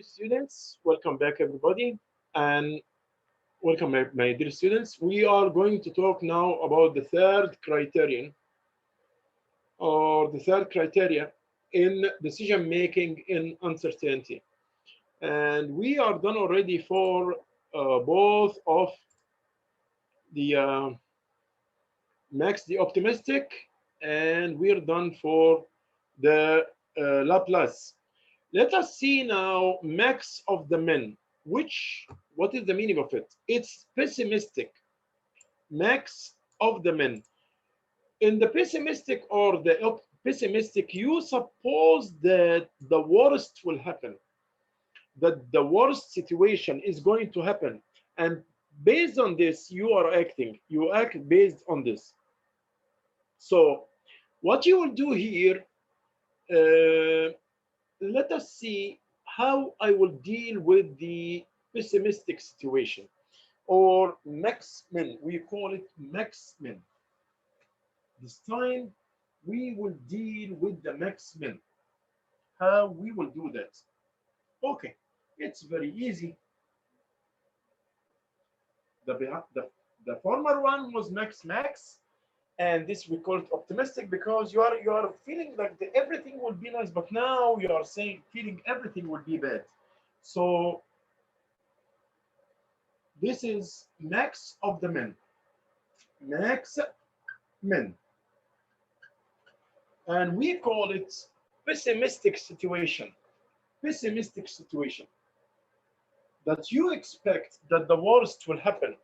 Students, welcome back everybody, and welcome my dear students. We are going to talk now about the third criterion or the third criteria in decision making in uncertainty, and we are done already for both of the max the optimistic, and we're done for the Laplace. Let us see now max of the min, which, what is the meaning of it? It's pessimistic, max of the min. In the pessimistic or the pessimistic, you suppose that the worst will happen, that the worst situation is going to happen. And based on this, you are acting. You act based on this. So what you will do here, let us see how I will deal with the pessimistic situation or maxmin. We call it maxmin. This time we will deal with the maxmin. How we will do that? Okay, it's very easy. The former one was max, and this we call it optimistic because you are feeling like everything will be nice, but now you are saying feeling everything will be bad. So this is max of the min, max min, and we call it pessimistic situation. Pessimistic situation, that you expect that the worst will happen.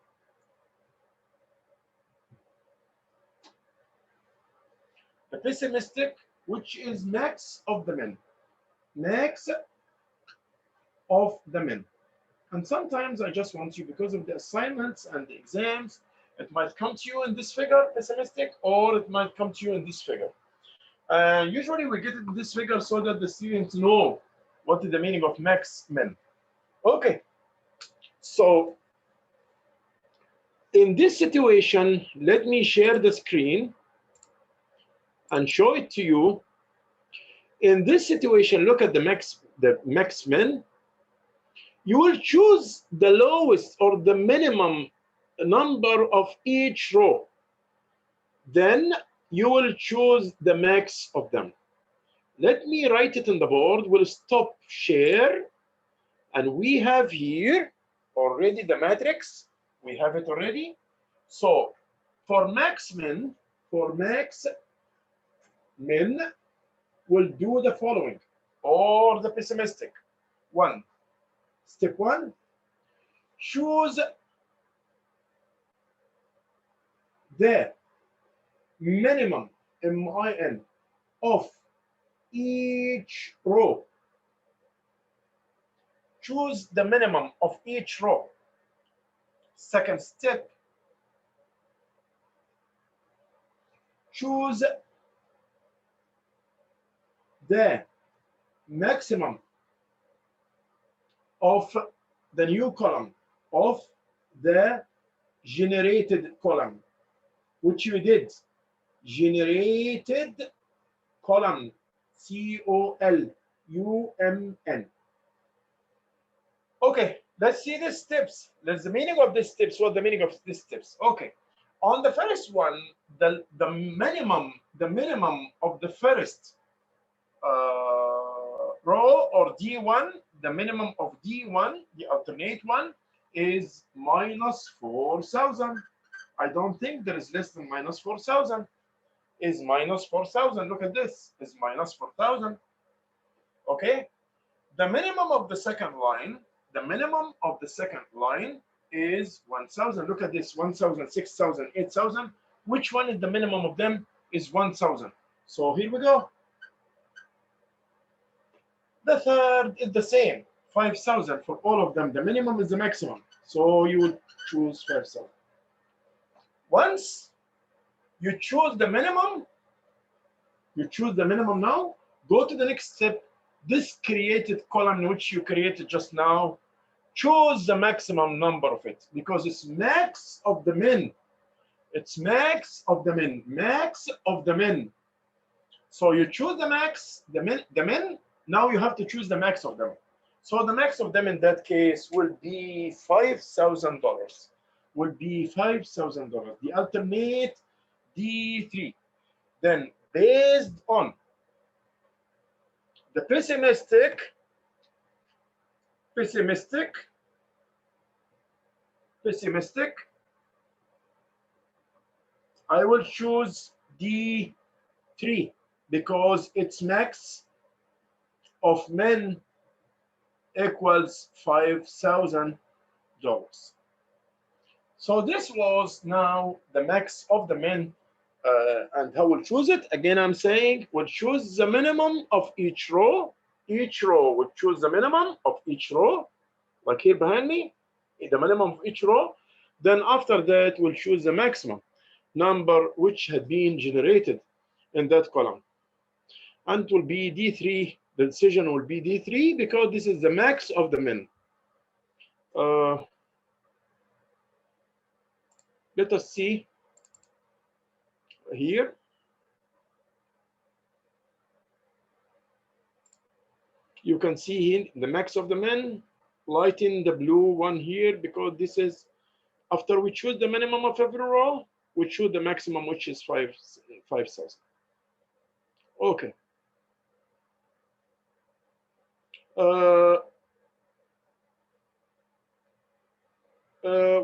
The pessimistic, which is max of the min, max of the min. And sometimes I just want you, because of the assignments and the exams, it might come to you in this figure, pessimistic, or it might come to you in this figure. Usually we get it in this figure so that the students know what is the meaning of max min. Okay, so in this situation, let me share the screen and show it to you. In this situation, look at the max min. You will choose the lowest or the minimum number of each row. Then you will choose the max of them. Let me write it on the board. We'll stop share. And we have here already the matrix. We have it already. So for max min, we'll do the following, or the pessimistic. Step one, choose the minimum, min, of each row. Choose the minimum of each row. Second step, choose the maximum of the new column, of the generated column, which you did. Generated column, COLUMN. Okay, let's see the steps. That's the meaning of these steps. What the meaning of these steps? Okay, on the first one, the minimum of the first row, or D1, the minimum of D1, the alternate one, is minus 4,000. I don't think there is less than minus 4,000. Is minus 4,000. Look at this. Is minus 4,000. Okay. The minimum of the second line. The minimum of the second line is 1,000. Look at this. 1,000, 6,000, 8,000. Which one is the minimum of them? Is 1,000. So here we go. The third is the same, 5,000 for all of them. The minimum is the maximum. So you would choose 5,000. Once you choose the minimum, now, go to the next step. This created column which you created just now, choose the maximum number of it, because it's max of the min. It's max of the min, max of the min. So you choose the max, the min. Now you have to choose the max of them. So the max of them in that case will be $5,000. Will be $5,000. The alternate D3. Then based on the pessimistic, I will choose D3 because its max of men equals $5,000. So this was now the max of the men, and how we'll choose it. Again, I'm saying we'll choose the minimum of each row. Each row will choose the minimum of each row, like here behind me, the minimum of each row. Then after that, we'll choose the maximum number which had been generated in that column. And it will be D3. The decision will be D3 because this is the max of the men. Let us see here. You can see here the max of the men, lighten the blue one here because this is after we choose the minimum of every row, we choose the maximum, which is 5,000. Okay.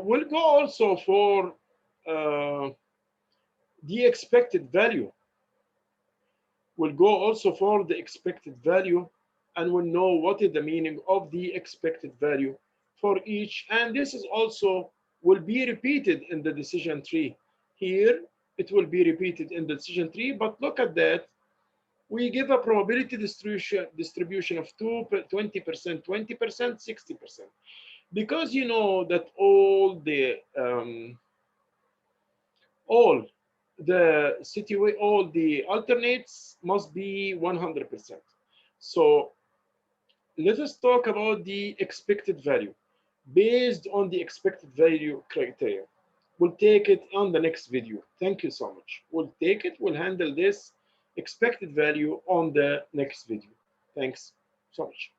We'll go also for the expected value. We'll go also for the expected value, and we'll know what is the meaning of the expected value for each. And this is also will be repeated in the decision tree. Here, it will be repeated in the decision tree, but look at that. We give a probability distribution of 20%, 20%, 60%. Because you know that all the alternates must be 100%. So let us talk about the expected value. Based on the expected value criteria, we'll take it on the next video. Thank you so much. We'll take it, we'll handle this expected value on the next video. Thanks so much.